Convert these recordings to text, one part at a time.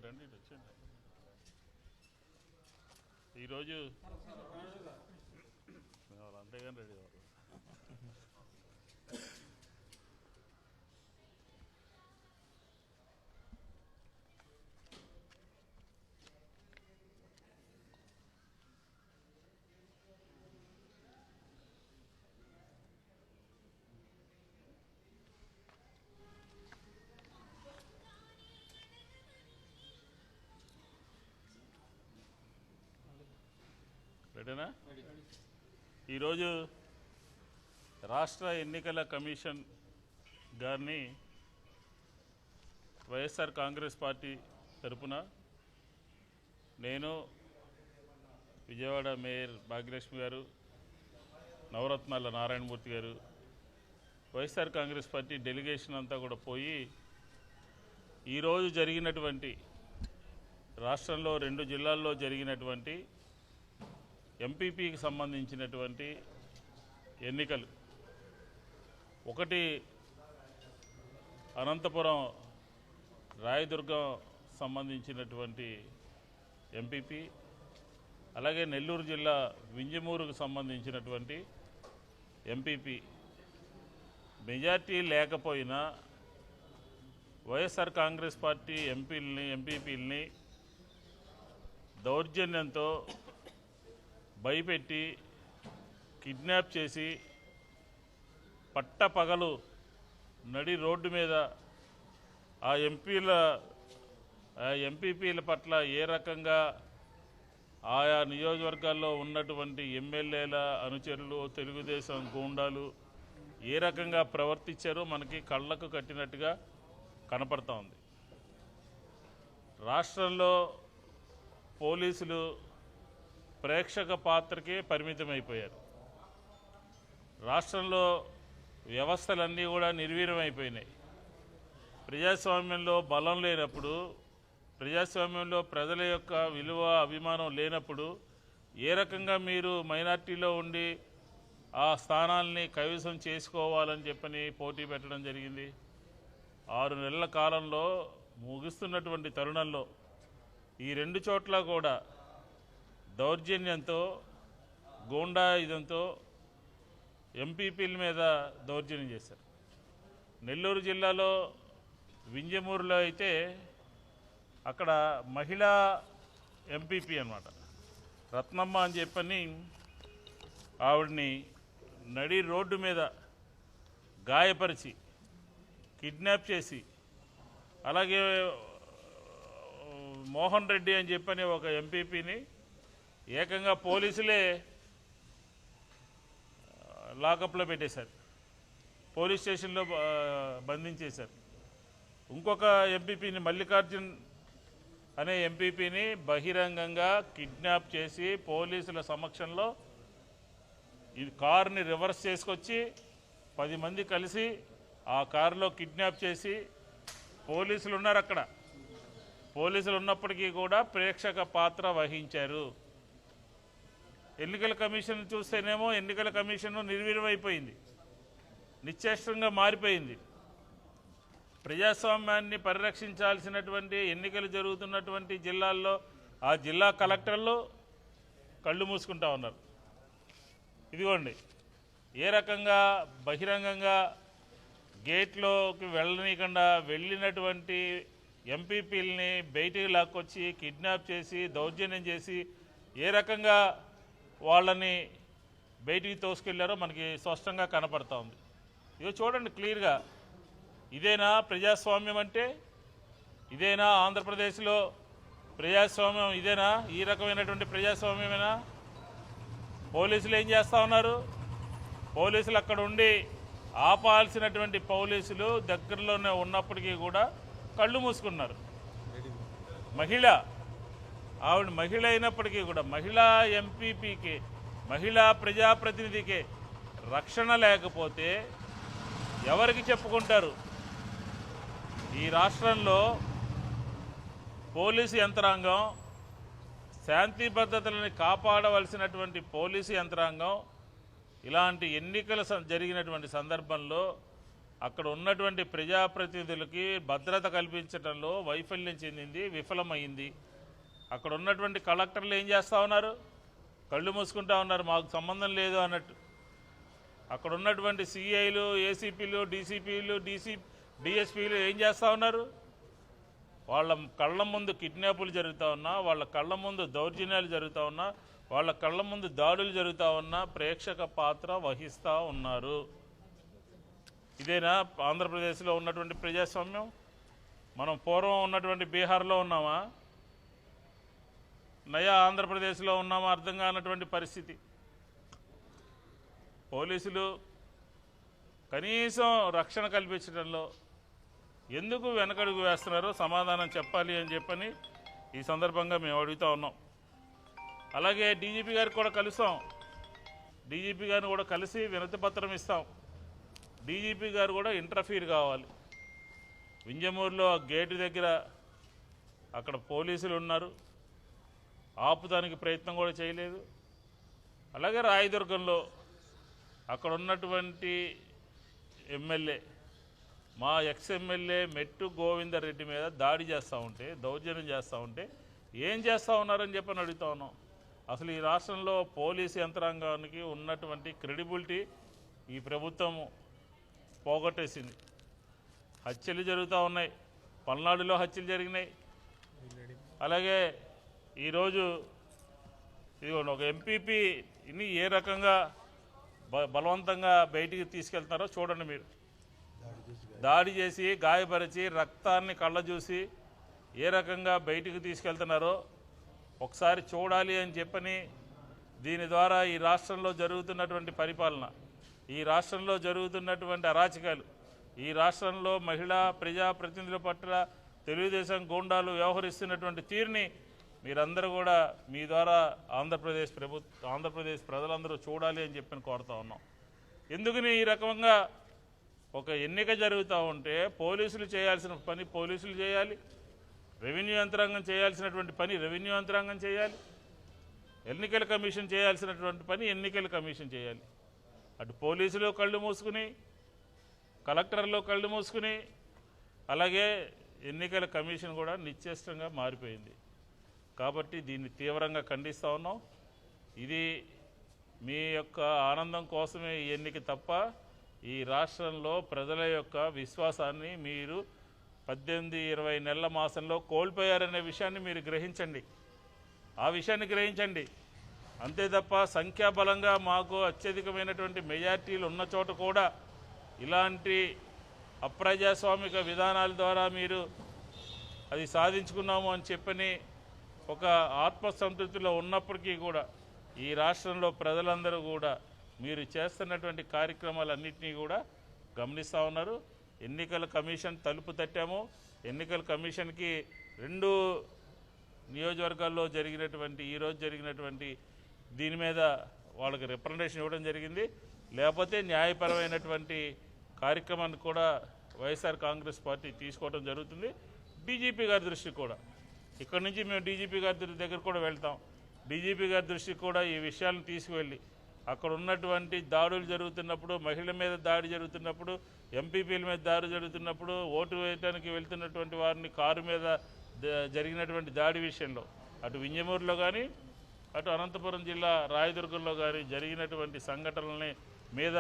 రండి వచ్చండి. ఈరోజు అంతేగాని రెడీ అవ్వాలి. రెడీనా? ఈరోజు రాష్ట్ర ఎన్నికల కమిషన్ గారిని వైఎస్ఆర్ కాంగ్రెస్ పార్టీ తరపున నేను, విజయవాడ మేయర్ భాగ్యలక్ష్మి గారు, నవరత్నాల నారాయణమూర్తి గారు, వైఎస్ఆర్ కాంగ్రెస్ పార్టీ డెలిగేషన్ అంతా కూడా పోయి ఈరోజు జరిగినటువంటి రాష్ట్రంలో 2 జిల్లాల్లో జరిగినటువంటి ఎంపీపీకి సంబంధించినటువంటి ఎన్నికలు, ఒకటి అనంతపురం రాయదుర్గం సంబంధించినటువంటి ఎంపీపీ, అలాగే నెల్లూరు జిల్లా వింజమూరుకు సంబంధించినటువంటి ఎంపీపీ మెజార్టీ లేకపోయినా వైఎస్ఆర్ కాంగ్రెస్ పార్టీ ఎంపీపీలని దౌర్జన్యంతో భయపెట్టి కిడ్నాప్ చేసి పట్టపగలు నడి రోడ్డు మీద ఆ ఎంపీపీల పట్ల ఏ రకంగా ఆయా నియోజకవర్గాల్లో ఉన్నటువంటి ఎమ్మెల్యేల అనుచరులు, తెలుగుదేశం గూండాలు ఏ రకంగా ప్రవర్తించారో మనకి కళ్ళకు కట్టినట్టుగా కనపడతా ఉంది. రాష్ట్రంలో పోలీసులు ప్రేక్షక పాత్రకే పరిమితమైపోయారు. రాష్ట్రంలో వ్యవస్థలన్నీ కూడా నిర్వీర్యమైపోయినాయి. ప్రజాస్వామ్యంలో బలం లేనప్పుడు, ప్రజాస్వామ్యంలో ప్రజల యొక్క విలువ అభిమానం లేనప్పుడు ఏ రకంగా మీరు మైనార్టీలో ఉండి ఆ స్థానాల్ని కైవసం చేసుకోవాలని చెప్పని పోటీ పెట్టడం జరిగింది. 6 నెలల కాలంలో ముగుస్తున్నటువంటి తరుణంలో ఈ 2 చోట్ల కూడా దౌర్జన్యంతో, గూండాయుధంతో ఎంపీపీల మీద దౌర్జన్యం చేశారు. నెల్లూరు జిల్లాలో వింజమూరులో అయితే అక్కడ మహిళా ఎంపీపీ అన్నమాట, రత్నమ్మ అని చెప్పని ఆవిడ్ని నడి రోడ్డు మీద గాయపరిచి కిడ్నాప్ చేసి, అలాగే మోహన్ రెడ్డి అని చెప్పని ఒక ఎంపీపీని ఏకంగా పోలీసులే లాకప్లో పెట్టేశారు, పోలీస్ స్టేషన్లో బంధించేశారు. ఇంకొక ఎంపీపీని, మల్లికార్జున్ అనే ఎంపీపీని బహిరంగంగా కిడ్నాప్ చేసి పోలీసుల సమక్షంలో ఈ కారుని రివర్స్ చేసుకొచ్చి 10 మంది కలిసి ఆ కారులో కిడ్నాప్ చేసి, పోలీసులు ఉన్నారు అక్కడ, పోలీసులు ఉన్నప్పటికీ కూడా ప్రేక్షక పాత్ర వహించారు. ఎన్నికల కమిషన్ చూస్తేనేమో ఎన్నికల కమిషన్ నిర్వీర్యమైపోయింది, నిశ్చేష్టంగా మారిపోయింది. ప్రజాస్వామ్యాన్ని పరిరక్షించాల్సినటువంటి ఎన్నికలు జరుగుతున్నటువంటి జిల్లాల్లో ఆ జిల్లా కలెక్టర్లు కళ్ళు మూసుకుంటా ఉన్నారు. ఇదిగోండి ఏ రకంగా బహిరంగంగా గేట్లోకి వెళ్ళనీయకుండా వెళ్ళినటువంటి ఎంపీపీలని బయటికి లాక్కొచ్చి కిడ్నాప్ చేసి దౌర్జన్యం చేసి ఏ రకంగా వాళ్ళని బయటికి తోసుకెళ్లారో మనకి స్పష్టంగా కనపడతా ఉంది. ఇదో చూడండి క్లియర్గా. ఇదేనా ప్రజాస్వామ్యం అంటే? ఇదేనా ఆంధ్రప్రదేశ్లో ప్రజాస్వామ్యం? ఇదేనా ఈ రకమైనటువంటి ప్రజాస్వామ్యమేనా? పోలీసులు ఏం చేస్తూ ఉన్నారు? పోలీసులు అక్కడ ఉండి ఆపాల్సినటువంటి పోలీసులు దగ్గరలోనే ఉన్నప్పటికీ కూడా కళ్ళు మూసుకున్నారు. ఆవిడ మహిళ అయినప్పటికీ కూడా మహిళా ఎంపీపీకి, మహిళా ప్రజాప్రతినిధికి రక్షణ లేకపోతే ఎవరికి చెప్పుకుంటారు? ఈ రాష్ట్రంలో పోలీసు యంత్రాంగం, శాంతి భద్రతలను కాపాడవలసినటువంటి పోలీసు యంత్రాంగం ఇలాంటి ఎన్నికలు జరిగినటువంటి సందర్భంలో అక్కడ ఉన్నటువంటి ప్రజాప్రతినిధులకి భద్రత కల్పించడంలో వైఫల్యం చెందింది, విఫలమైంది. అక్కడ ఉన్నటువంటి కలెక్టర్లు ఏం చేస్తూ ఉన్నారు? కళ్ళు మూసుకుంటా ఉన్నారు, మాకు సంబంధం లేదు అన్నట్టు. అక్కడ ఉన్నటువంటి సిఐలు, ఏసీపీలు, డీసీపీలు, డిఎస్పీలు ఏం చేస్తూ ఉన్నారు? వాళ్ళ కళ్ళ ముందు కిడ్నాపులు జరుగుతూ ఉన్నా, వాళ్ళ కళ్ళ ముందు దౌర్జన్యాలు జరుగుతూ ఉన్నా, వాళ్ళ కళ్ళ ముందు దాడులు జరుగుతూ ఉన్నా ప్రేక్షక పాత్ర వహిస్తూ ఉన్నారు. ఇదేనా ఆంధ్రప్రదేశ్లో ఉన్నటువంటి ప్రజాస్వామ్యం? మనం పూర్వం ఉన్నటువంటి బీహార్లో ఉన్నామా, నయా ఆంధ్రప్రదేశ్లో ఉన్నామా అర్థం కానటువంటి పరిస్థితి. పోలీసులు కనీసం రక్షణ కల్పించడంలో ఎందుకు వెనకడుగు వేస్తున్నారో సమాధానం చెప్పాలి అని చెప్పని ఈ సందర్భంగా మేము అడుగుతూ ఉన్నాం. అలాగే డీజీపీ గారికి కూడా కలుస్తాం, డీజీపీ గారిని కూడా కలిసి వినతి పత్రం ఇస్తాం. డీజీపీ గారు కూడా ఇంటర్ఫీర్ కావాలి. వింజమూరులో గేటు దగ్గర అక్కడ పోలీసులు ఉన్నారు, ఆపుదానికి ప్రయత్నం కూడా చేయలేదు. అలాగే రాయదుర్గంలో అక్కడ ఉన్నటువంటి ఎమ్మెల్యే, మా ఎక్స్ఎమ్మెల్యే మెట్టు గోవిందరెడ్డి మీద దాడి చేస్తూ ఉంటే, దౌర్జన్యం చేస్తూ ఉంటే ఏం చేస్తూ ఉన్నారని చెప్పని అడుగుతా ఉన్నాం. అసలు ఈ రాష్ట్రంలో పోలీసు యంత్రాంగానికి ఉన్నటువంటి క్రెడిబిలిటీ ఈ ప్రభుత్వం పోగొట్టేసింది. హత్యలు జరుగుతూ ఉన్నాయి, పల్నాడులో హత్యలు జరిగినాయి. అలాగే ఈరోజు ఇదిగోండి ఒక ఎంపీపీని ఏ రకంగా బలవంతంగా బయటికి తీసుకెళ్తున్నారో చూడండి మీరు. దాడి చేసి గాయపరిచి రక్తాన్ని కళ్ళ చూసి ఏ రకంగా బయటికి తీసుకెళ్తున్నారో ఒకసారి చూడాలి అని చెప్పని దీని ద్వారా ఈ రాష్ట్రంలో జరుగుతున్నటువంటి పరిపాలన, ఈ రాష్ట్రంలో జరుగుతున్నటువంటి అరాచకాలు, ఈ రాష్ట్రంలో మహిళా ప్రజాప్రతినిధుల పట్ల తెలుగుదేశం గూండాలు వ్యవహరిస్తున్నటువంటి తీరుని మీరందరూ కూడా మీ ద్వారా ఆంధ్రప్రదేశ్ ప్రజలందరూ చూడాలి అని చెప్పి కోరుతా ఉన్నాం. ఎందుకని ఈ రకంగా ఒక ఎన్నిక జరుగుతూ ఉంటే పోలీసులు చేయాల్సిన పని పోలీసులు చేయాలి, రెవెన్యూ యంత్రాంగం చేయాల్సినటువంటి పని రెవెన్యూ యంత్రాంగం చేయాలి, ఎన్నికల కమిషన్ చేయాల్సినటువంటి పని ఎన్నికల కమిషన్ చేయాలి. అటు పోలీసులు కళ్ళు మూసుకుని, కలెక్టర్లు కళ్ళు మూసుకుని, అలాగే ఎన్నికల కమిషన్ కూడా నిశ్చేష్టంగా మారిపోయింది. కాబట్టి దీన్ని తీవ్రంగా ఖండిస్తూ ఉన్నాం. ఇది మీ యొక్క ఆనందం కోసమే ఈ ఎన్నిక తప్ప ఈ రాష్ట్రంలో ప్రజల యొక్క విశ్వాసాన్ని మీరు 18-20 నెలల మాసంలో కోల్పోయారనే విషయాన్ని మీరు గ్రహించండి, ఆ విషయాన్ని గ్రహించండి. అంతే తప్ప సంఖ్యాబలంగా మాకు అత్యధికమైనటువంటి మెజార్టీలు ఉన్న చోట కూడా ఇలాంటి అప్రజాస్వామిక విధానాల ద్వారా మీరు అది సాధించుకున్నాము అని చెప్పని ఒక ఆత్మసంతృప్తిలో ఉన్నప్పటికీ కూడా ఈ రాష్ట్రంలో ప్రజలందరూ కూడా మీరు చేస్తున్నటువంటి కార్యక్రమాలన్నింటినీ కూడా గమనిస్తూ ఉన్నారు. ఎన్నికల కమిషన్ తలుపు తట్టాము. ఎన్నికల కమిషన్కి 2 నియోజకవర్గాల్లో ఈరోజు జరిగినటువంటి దీని మీద వాళ్ళకి రిప్రజెంటేషన్ ఇవ్వడం జరిగింది. లేకపోతే న్యాయపరమైనటువంటి కార్యక్రమాన్ని కూడా వైఎస్ఆర్ కాంగ్రెస్ పార్టీ తీసుకోవడం జరుగుతుంది. డీజీపీ గారి దృష్టికి కూడా ఇక్కడి నుంచి మేము డీజీపీ గారి దగ్గర కూడా వెళ్తాం. డీజీపీ గారి దృష్టికి కూడా ఈ విషయాలను తీసుకువెళ్ళి అక్కడ ఉన్నటువంటి దాడులు జరుగుతున్నప్పుడు, మహిళల మీద దాడి జరుగుతున్నప్పుడు, ఎంపీపీల మీద దాడి జరుగుతున్నప్పుడు, ఓటు వేయడానికి వెళ్తున్నటువంటి వారిని కారు మీద జరిగినటువంటి దాడి విషయంలో అటు వింజమూరులో కానీ అటు అనంతపురం జిల్లా రాయదుర్గంలో కానీ జరిగినటువంటి సంఘటనలని మీద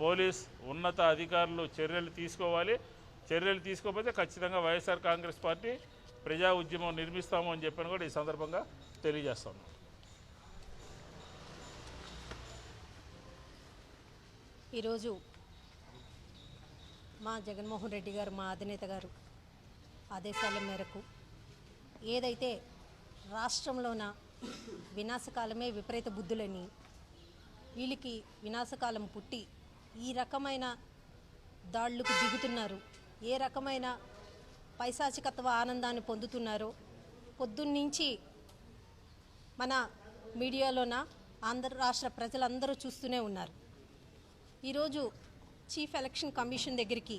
పోలీస్ ఉన్నత అధికారులు చర్యలు తీసుకోవాలి. చర్యలు తీసుకోకపోతే ఖచ్చితంగా వైఎస్ఆర్ కాంగ్రెస్ పార్టీ ప్రజా ఉద్యమం నిర్మిస్తాము అని చెప్పని కూడా ఈ సందర్భంగా తెలియజేస్తాము. ఈరోజు మా జగన్మోహన్ రెడ్డి గారు, మా అధినేత గారు ఆదేశాల మేరకు ఏదైతే రాష్ట్రంలోన వినాశకాలమే విపరీత బుద్ధులని, వీళ్ళకి వినాశకాలం పుట్టి ఈ రకమైన దాడులకు దిగుతున్నారు, ఏ రకమైన పైశాచికత్వ ఆనందాన్ని పొందుతున్నారో పొద్దున్నుంచి మన మీడియాలోన ఆంధ్ర రాష్ట్ర ప్రజలందరూ చూస్తూనే ఉన్నారు. ఈరోజు చీఫ్ ఎలక్షన్ కమిషన్ దగ్గరికి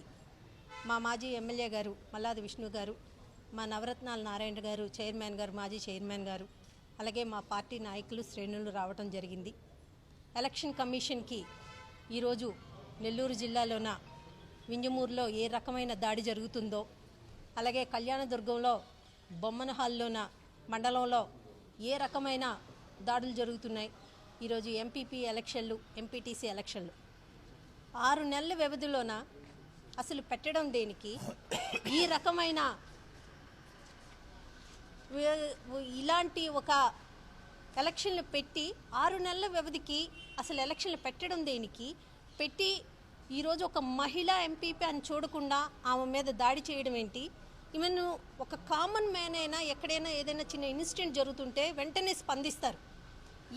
మా మాజీ ఎమ్మెల్యే గారు మల్లాది విష్ణు గారు, మా నవరత్నాల నారాయణ గారు చైర్మన్ గారు, మాజీ చైర్మన్ గారు, అలాగే మా పార్టీ నాయకులు శ్రేణులు రావడం జరిగింది. ఎలక్షన్ కమిషన్కి ఈరోజు నెల్లూరు జిల్లాలోన వింజమూరులో ఏ రకమైన దాడి జరుగుతుందో, అలాగే కళ్యాణదుర్గంలో బొమ్మనహాల్లోన మండలంలో ఏ రకమైన దాడులు జరుగుతున్నాయి. ఈరోజు ఎంపీపీ ఎలక్షన్లు, ఎంపీటీసీ ఎలక్షన్లు 6 నెలల వ్యవధిలోన అసలు పెట్టడం దేనికి? ఈ రకమైన ఇలాంటి ఒక ఎలక్షన్లు పెట్టి 6 నెలల వ్యవధికి అసలు ఎలక్షన్లు పెట్టడం దేనికి? పెట్టి ఈరోజు ఒక మహిళా ఎంపీపీ అని చూడకుండా ఆమె మీద దాడి చేయడం ఏంటి? ఈవెన్ ఒక కామన్ మ్యాన్ అయినా ఎక్కడైనా ఏదైనా చిన్న ఇన్సిడెంట్ జరుగుతుంటే వెంటనే స్పందిస్తారు,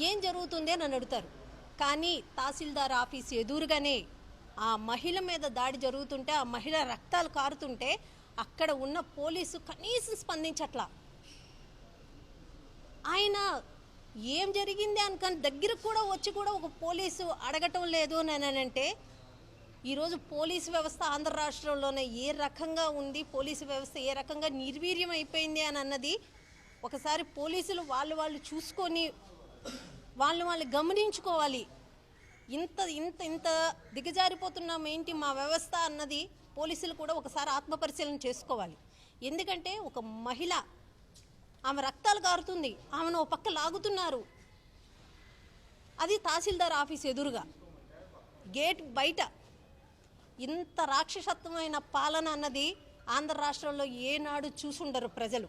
ఏం జరుగుతుంది అని అడుగుతారు. కానీ తహసీల్దార్ ఆఫీస్ ఎదురుగానే ఆ మహిళ మీద దాడి జరుగుతుంటే, ఆ మహిళ రక్తాలు కారుతుంటే అక్కడ ఉన్న పోలీసు కనీసం స్పందించట్లా. ఆయన ఏం జరిగింది అనుకని దగ్గర కూడా వచ్చి కూడా ఒక పోలీసు అడగటం లేదు అని అంటే, ఈరోజు పోలీసు వ్యవస్థ ఆంధ్ర రాష్ట్రంలోనే ఏ రకంగా ఉంది, పోలీసు వ్యవస్థ ఏ రకంగా నిర్వీర్యం అయిపోయింది అని అన్నది ఒకసారి పోలీసులు వాళ్ళు చూసుకొని వాళ్ళు గమనించుకోవాలి. ఇంత ఇంత ఇంత దిగజారిపోతున్నాం ఏంటి మా వ్యవస్థ అన్నది పోలీసులు కూడా ఒకసారి ఆత్మపరిశీలన చేసుకోవాలి. ఎందుకంటే ఒక మహిళ, ఆమె రక్తాలు కారుతుంది, ఆమెను ఒక పక్క లాగుతున్నారు, అది తహసీల్దార్ ఆఫీస్ ఎదురుగా గేట్ బయట. ఇంత రాక్షసత్వమైన పాలన అన్నది ఆంధ్ర రాష్ట్రంలో ఏనాడు చూసుండరు ప్రజలు.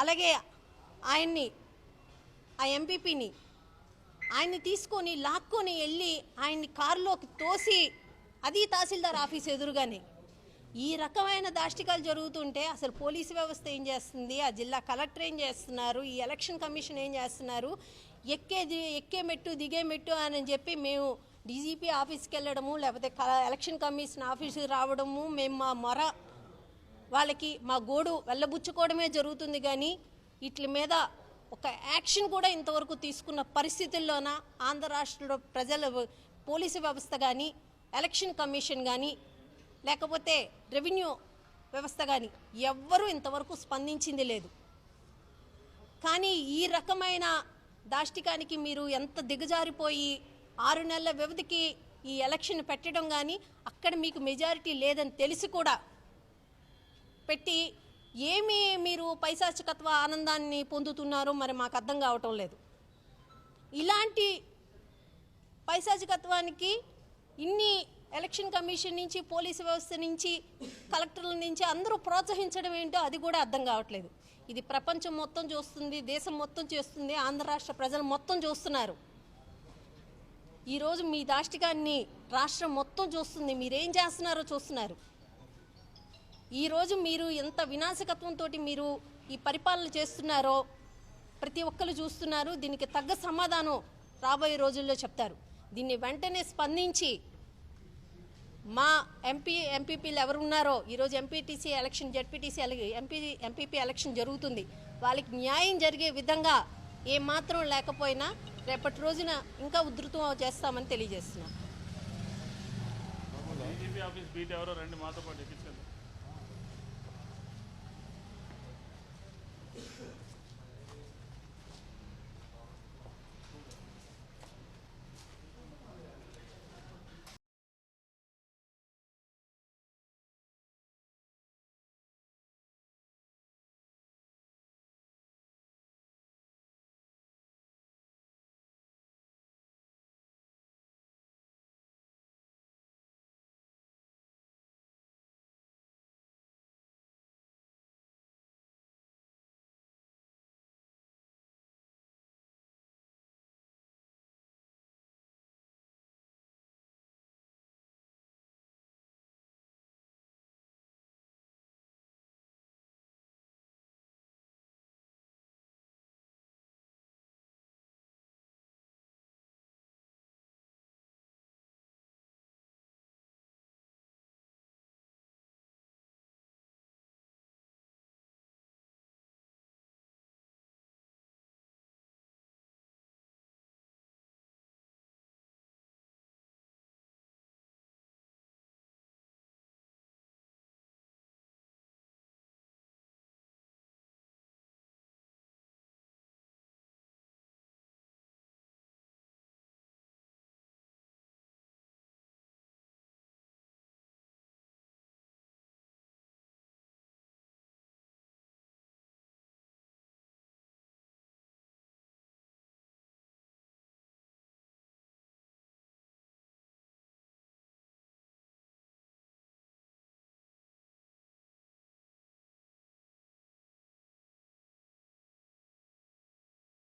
అలాగే ఆయన్ని, ఆ ఎంపీపీని ఆయన్ని తీసుకొని లాక్కొని వెళ్ళి ఆయన్ని కారులోకి తోసి, అది తహసీల్దార్ ఆఫీస్ ఎదురుగానే. ఈ రకమైన దాష్టికాలు జరుగుతుంటే అసలు పోలీసు వ్యవస్థ ఏం చేస్తుంది, ఆ జిల్లా కలెక్టర్ ఏం చేస్తున్నారు, ఈ ఎలక్షన్ కమిషన్ ఏం చేస్తున్నారు? ఎక్కే మెట్టు దిగే మెట్టు అని చెప్పి మేము డీజీపీ ఆఫీస్కి వెళ్ళడము, లేకపోతే ఎలక్షన్ కమిషన్ ఆఫీస్కి రావడము, మేము మా మొర వాళ్ళకి మా గోడు వెళ్ళబుచ్చుకోవడమే జరుగుతుంది. కానీ వీటి మీద ఒక యాక్షన్ కూడా ఇంతవరకు తీసుకున్న పరిస్థితుల్లోన ఆంధ్ర రాష్ట్రంలో ప్రజల పోలీసు వ్యవస్థ కానీ, ఎలక్షన్ కమిషన్ కానీ, లేకపోతే రెవెన్యూ వ్యవస్థ కానీ ఎవ్వరూ ఇంతవరకు స్పందించింది లేదు. కానీ ఈ రకమైన దాష్టికానికి మీరు ఎంత దిగజారిపోయి 6 నెలల వ్యవధికి ఈ ఎలక్షన్ పెట్టడం కానీ, అక్కడ మీకు మెజారిటీ లేదని తెలిసి కూడా పెట్టి ఏమి మీరు పైశాచికత్వ ఆనందాన్ని పొందుతున్నారో మరి మాకు అర్థం కావటం లేదు. ఇలాంటి పైశాచికత్వానికి ఇన్ని ఎలక్షన్ కమిషన్ నుంచి, పోలీసు వ్యవస్థ నుంచి, కలెక్టర్ల నుంచి అందరూ ప్రోత్సహించడం ఏంటో అది కూడా అర్థం కావట్లేదు. ఇది ప్రపంచం మొత్తం చూస్తుంది, దేశం మొత్తం చేస్తుంది, ఆంధ్ర రాష్ట్ర ప్రజలు మొత్తం చూస్తున్నారు. ఈరోజు మీ దాష్టికాన్ని రాష్ట్రం మొత్తం చూస్తుంది, మీరేం చేస్తున్నారో చూస్తున్నారు. ఈరోజు మీరు ఎంత వినాశకత్వంతో మీరు ఈ పరిపాలన చేస్తున్నారో ప్రతి ఒక్కరు చూస్తున్నారు. దీనికి తగ్గ సమాధానం రాబోయే రోజుల్లో చెప్తారు. దీన్ని వెంటనే స్పందించి మా ఎంపీపీలు ఎవరు ఉన్నారో, ఈరోజు MPTC election, ZPTC MPP election జరుగుతుంది, వాళ్ళకి న్యాయం జరిగే విధంగా ఏమాత్రం లేకపోయినా రేపటి రోజున ఇంకా ఉధృతం చేస్తామని తెలియజేస్తున్నాం. డీజీపీ ఆఫీస్ బీట్ ఎవరో రండి మాతో పాటు ఎక్కించండి.